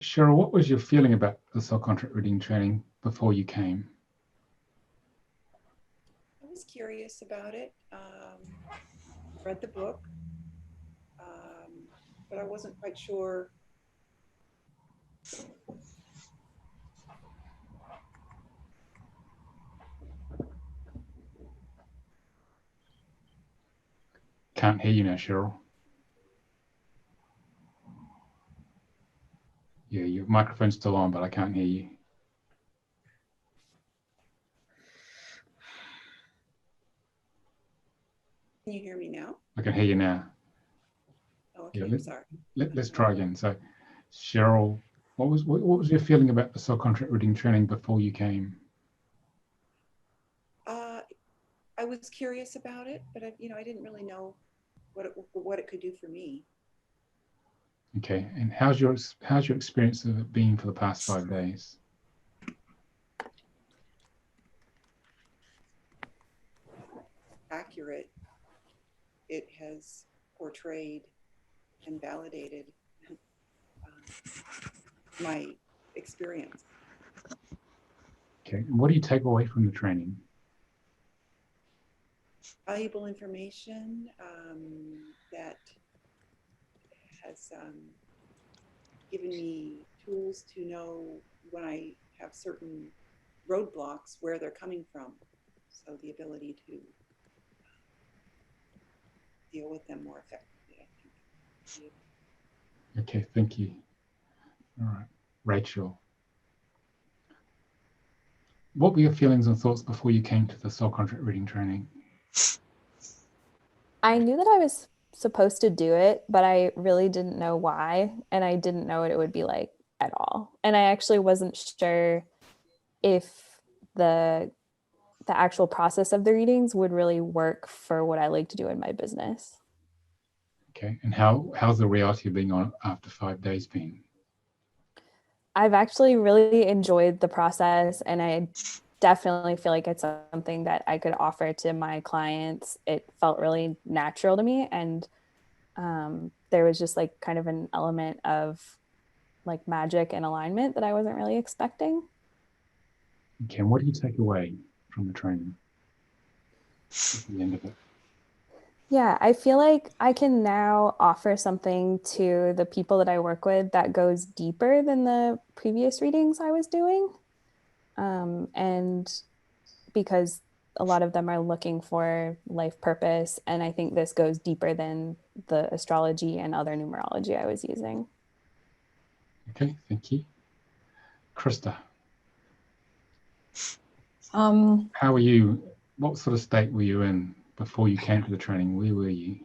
Cheryl, what was your feeling about the subcontract reading training before you came? I was curious about it. Read the book, but I wasn't quite sure. Can't hear you now, Cheryl. Yeah, your microphone's still on, but I can't hear you. Can you hear me now? I can hear you now. Oh, okay, Yeah, sorry. let's try again. So, Cheryl, what was your feeling about the subcontract reading training before you came? I was curious about it, but I didn't really know what it could do for me. Okay, and how's your experience of it been for the past 5 days? Accurate. It has portrayed and validated my experience. Okay, and what do you take away from the training? Valuable information that has given me tools to know when I have certain roadblocks, where they're coming from. So the ability to deal with them more effectively, I think. Okay, thank you. All right, Rachel, what were your feelings and thoughts before you came to the subcontract reading training? I knew that I was supposed to do it, but I really didn't know why, and I didn't know what it would be like at all. And I actually wasn't sure if the actual process of the readings would really work for what I like to do in my business. Okay, and how's the reality of being on after 5 days been? I've actually really enjoyed the process, and I definitely feel like it's something that I could offer to my clients. It felt really natural to me, and there was just like kind of an element of like magic and alignment that I wasn't really expecting. Okay, and what do you take away from the training at the end of it? Yeah, I feel like I can now offer something to the people that I work with that goes deeper than the previous readings I was doing. And because a lot of them are looking for life purpose. And I think this goes deeper than the astrology and other numerology I was using. Okay, thank you. Krista, how were you? What sort of state were you in before you came to the training? Where were you?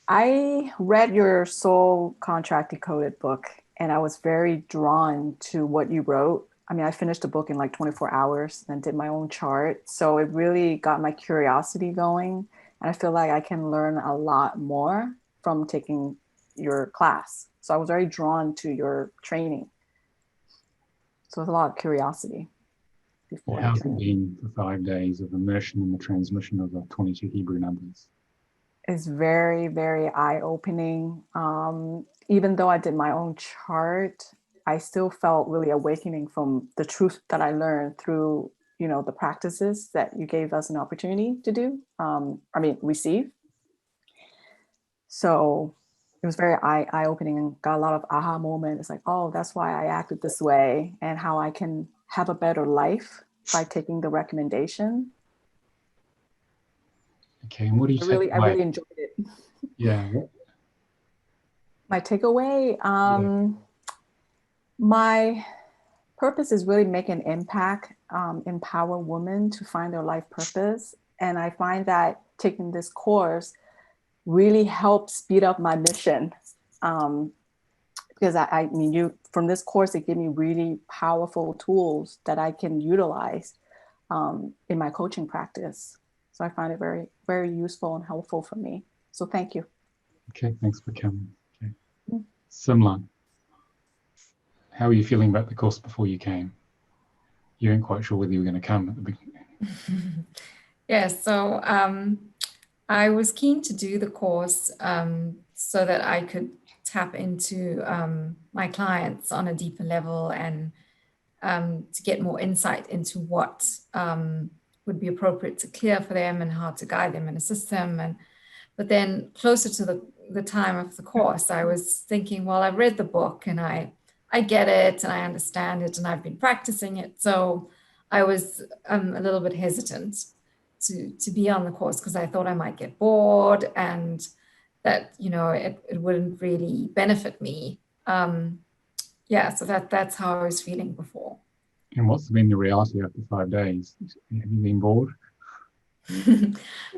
I read your Soul Contract Decoded book, and I was very drawn to what you wrote. I mean, I finished the book in like 24 hours and did my own chart. So it really got my curiosity going. And I feel like I can learn a lot more from taking your class. So I was very drawn to your training. So there's a lot of curiosity before How's the it training. been for 5 days of immersion in the transmission of the 22 Hebrew numbers? It's very, very eye-opening. Even though I did my own chart, I still felt really awakening from the truth that I learned through, the practices that you gave us an opportunity to do. Receive. So it was very eye-opening and got a lot of aha moments. It's like, oh, that's why I acted this way, and how I can have a better life by taking the recommendation. Okay, and what do you take I away? really enjoyed it. Yeah. My takeaway, my purpose is really make an impact, empower women to find their life purpose. And I find that taking this course really helps speed up my mission. Because I mean, from this course, it gave me really powerful tools that I can utilize in my coaching practice. So I find it very, very useful and helpful for me. So thank you. Okay, thanks for coming. Okay. Simlan, how are you feeling about the course before you came? You weren't quite sure whether you were going to come at the beginning. Yes, so I was keen to do the course so that I could tap into my clients on a deeper level and to get more insight into what would be appropriate to clear for them and how to guide them and assist them. But then closer to the time of the course, I was thinking, well, I read the book and I get it and I understand it and I've been practicing it. So I was a little bit hesitant to be on the course because I thought I might get bored and that, you know, it wouldn't really benefit me. Yeah, so that's how I was feeling before. And what's been the reality after 5 days? Have you been bored?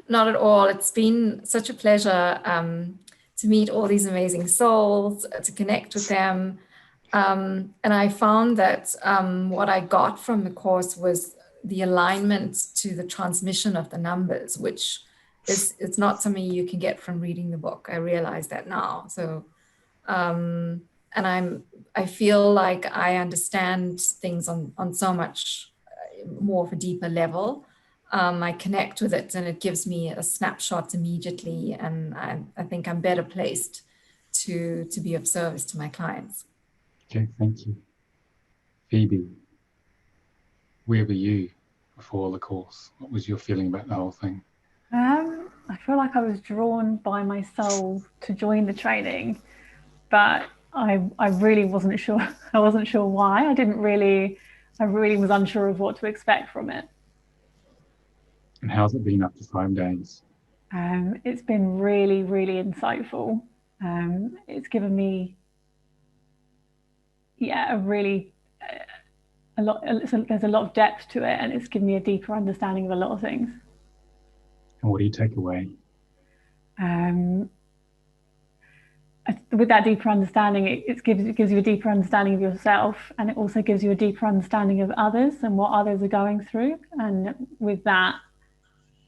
Not at all. It's been such a pleasure to meet all these amazing souls, to connect with them. And I found that what I got from the course was the alignment to the transmission of the numbers, which it's not something you can get from reading the book. I realize that now. So, and I feel like I understand things on so much more of a deeper level. I connect with it and it gives me a snapshot immediately. And I think I'm better placed to be of service to my clients. Okay, thank you. Phoebe, where were you before the course? What was your feeling about the whole thing? I feel like I was drawn by my soul to join the training, but I really wasn't sure. I wasn't sure why. I really was unsure of what to expect from it. And how's it been after 5 days? It's been really, really insightful. It's given me, a lot. There's a lot of depth to it, and it's given me a deeper understanding of a lot of things. And what do you take away? With that deeper understanding, it gives you a deeper understanding of yourself, and it also gives you a deeper understanding of others and what others are going through. And with that,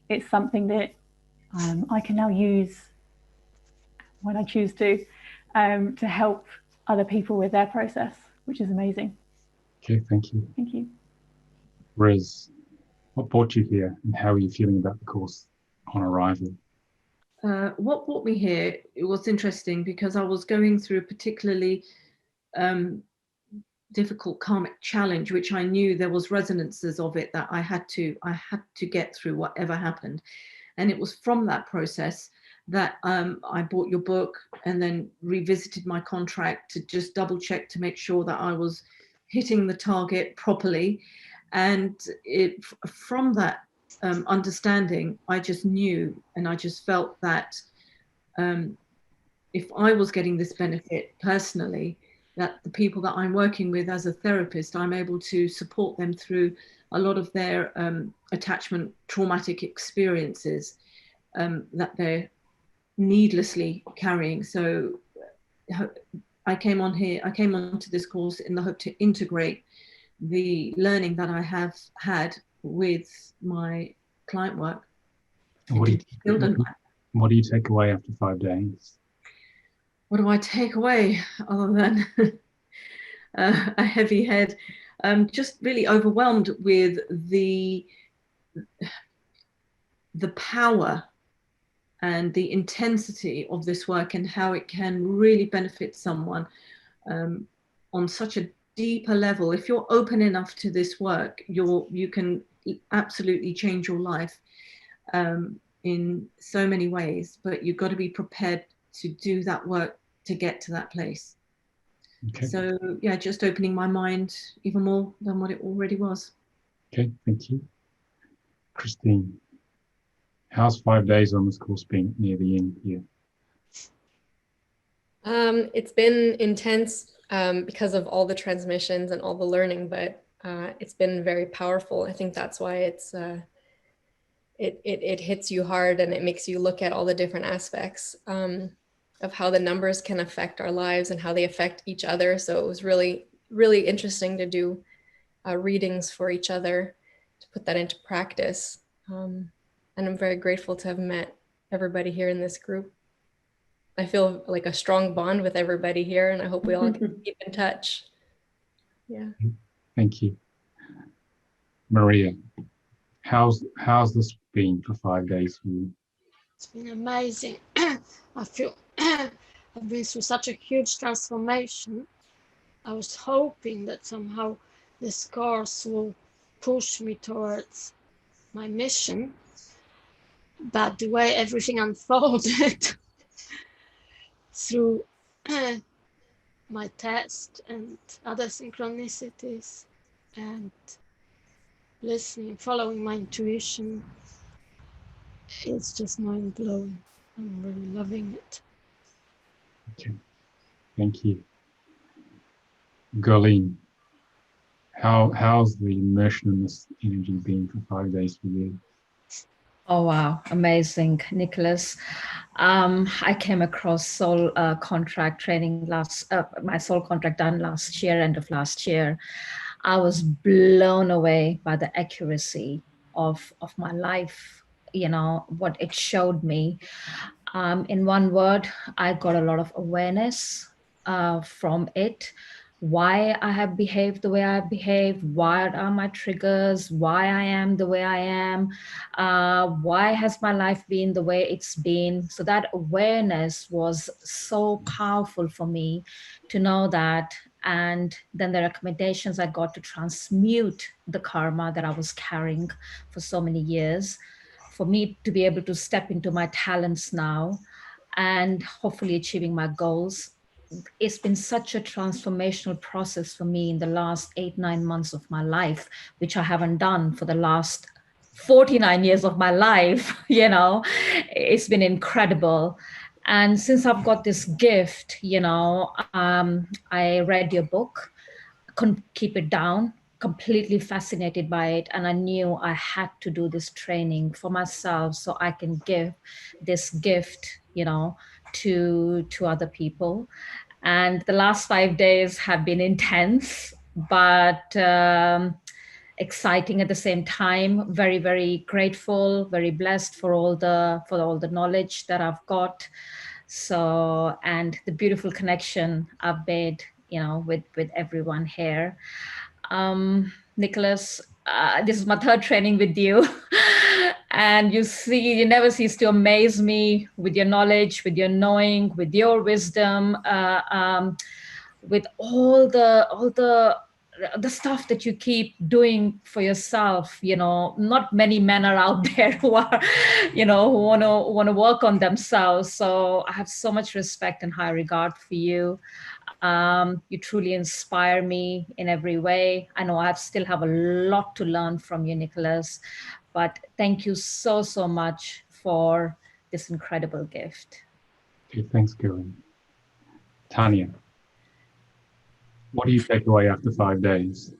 it's something that I can now use when I choose to help other people with their process, which is amazing. Okay, thank you. Thank you. Riz, what brought you here and how are you feeling about the course on arrival? What brought me here, it was interesting because I was going through a particularly difficult karmic challenge, which I knew there was resonances of it that I had to get through whatever happened. And it was from that process that I bought your book and then revisited my contract to just double check to make sure that I was hitting the target properly. And from that understanding, I just knew and I just felt that if I was getting this benefit personally, that the people that I'm working with as a therapist, I'm able to support them through a lot of their attachment traumatic experiences that they're needlessly carrying. So I came onto this course in the hope to integrate the learning that I have had with my client work. What do you take away after 5 days? What do I take away other than a heavy head? Just really overwhelmed with the power and the intensity of this work and how it can really benefit someone on such a deeper level. If you're open enough to this work, you can absolutely change your life in so many ways, but you've got to be prepared to do that work to get to that place. Okay. So yeah, just opening my mind even more than what it already was. Okay, thank you. Christine, how's 5 days on this course been near the end here? It's been intense because of all the transmissions and all the learning, but it's been very powerful. I think that's why it hits you hard and it makes you look at all the different aspects of how the numbers can affect our lives and how they affect each other. So it was really, really interesting to do readings for each other, to put that into practice. And I'm very grateful to have met everybody here in this group. I feel like a strong bond with everybody here, and I hope we all can keep in touch. Yeah. Thank you. Maria, how's this been for 5 days for you? It's been amazing. I I've been through such a huge transformation. I was hoping that somehow the scars will push me towards my mission. But the way everything unfolded through my test and other synchronicities and listening, following my intuition, it's just mind-blowing. I'm really loving it. Okay, thank you. Gerline, how's the immersion in this energy been for 5 days for you? Oh, wow. Amazing, Nicolas. I came across soul contract training my soul contract done last year, end of last year. I was blown away by the accuracy of my life, you know, what it showed me. In one word, I got a lot of awareness from it. Why I have behaved the way I behave, what are my triggers, why I am the way I am, why has my life been the way it's been. So that awareness was so powerful for me to know that. And then the recommendations I got to transmute the karma that I was carrying for so many years, for me to be able to step into my talents now and hopefully achieving my goals. It's been such a transformational process for me in the last 8-9 months of my life, which I haven't done for the last 49 years of my life. You know, it's been incredible. And since I've got this gift, you know, I read your book, couldn't keep it down, completely fascinated by it. And I knew I had to do this training for myself so I can give this gift, you know, to other people. And the last 5 days have been intense, but exciting at the same time. Very, very grateful, very blessed for all the knowledge that I've got. So, and the beautiful connection I've made, you know, with everyone here. Nicolas, this is my third training with you. And you never cease to amaze me with your knowledge, with your knowing, with your wisdom, with all the stuff that you keep doing for yourself. You know, not many men are out there who are, you know, who want to work on themselves. So I have so much respect and high regard for you. You truly inspire me in every way. I know I still have a lot to learn from you, Nicolas, but thank you so, so much for this incredible gift. Okay, thanks, Gerline. Tanya, what do you take away after 5 days?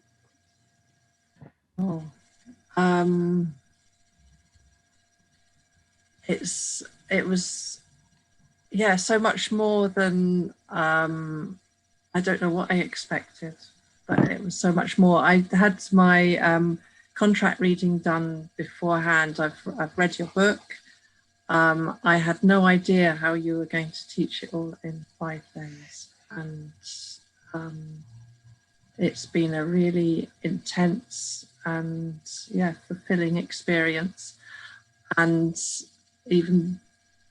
Oh, it was, yeah, so much more than, I don't know what I expected, but it was so much more. I had my contract reading done beforehand. I've read your book. I had no idea how you were going to teach it all in 5 days. And it's been a really intense and, yeah, fulfilling experience. And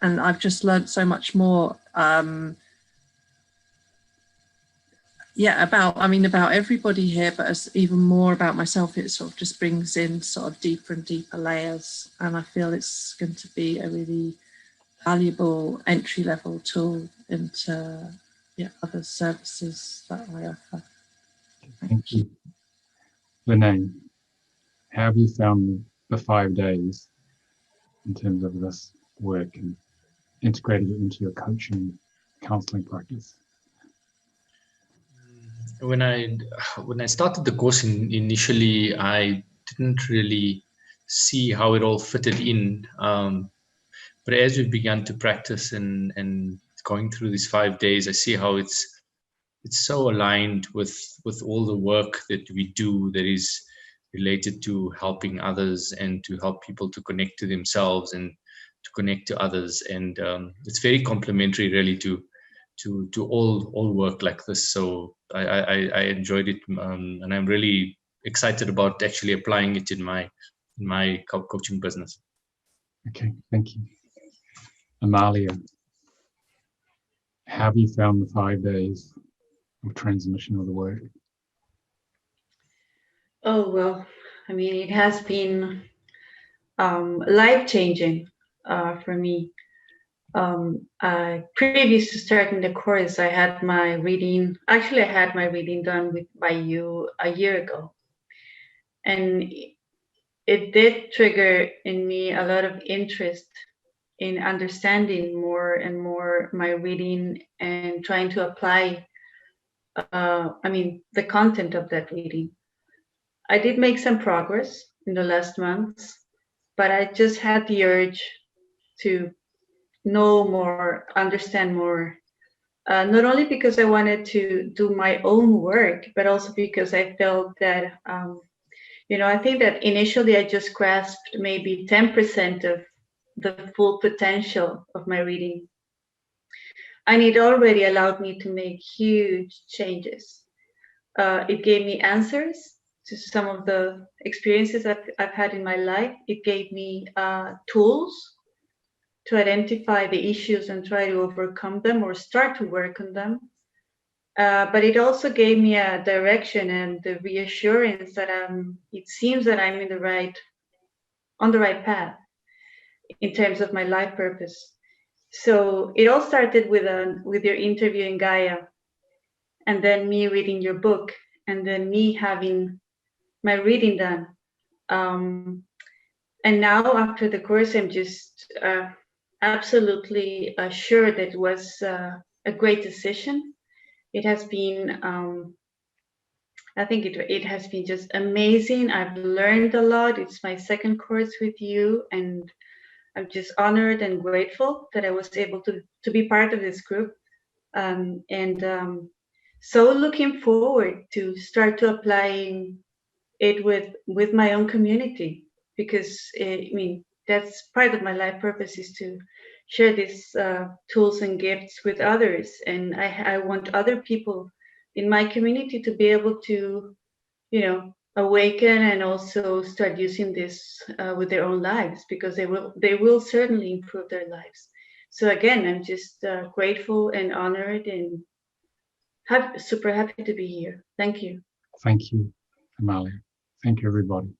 I've just learned so much more, about everybody here, but even more about myself. It sort of just brings in sort of deeper and deeper layers, and I feel it's going to be a really valuable entry-level tool into other services that I offer. Thank you. Lene, how have you found the 5 days in terms of this work and integrating it into your coaching, counseling practice? When I started the course initially, I didn't really see how it all fitted in. But as we began to practice and going through these 5 days, I see how it's so aligned with all the work that we do that is related to helping others and to help people to connect to themselves and to connect to others. And it's very complementary really to all work like this. So I enjoyed it, and I'm really excited about actually applying it in my coaching business. Okay, thank you. Amalia, have you found the 5 days of transmission of the work? Oh, well, I mean, it has been life-changing for me. Previous to starting the course, I had my reading done by you a year ago. And it did trigger in me a lot of interest in understanding more and more my reading and trying to apply, the content of that reading. I did make some progress in the last months, but I just had the urge to know more, understand more, not only because I wanted to do my own work, but also because I felt that, I think that initially I just grasped maybe 10% of the full potential of my reading. And it already allowed me to make huge changes. It gave me answers to some of the experiences I've had in my life. It gave me tools to identify the issues and try to overcome them or start to work on them. But it also gave me a direction and the reassurance that it seems that I'm on the right path in terms of my life purpose. So it all started with your interview in Gaia, and then me reading your book, and then me having my reading done. And now after the course, I'm just absolutely sure that it was a great decision. It has been, I think it has been just amazing. I've learned a lot. It's my second course with you, and I'm just honored and grateful that I was able to be part of this group. So looking forward to start to applying it with my own community, because that's part of my life purpose, is to share these tools and gifts with others. And I want other people in my community to be able to, awaken and also start using this with their own lives, because they will certainly improve their lives. So again, I'm just grateful and honored and super happy to be here. Thank you. Thank you, Amalia. Thank you, everybody.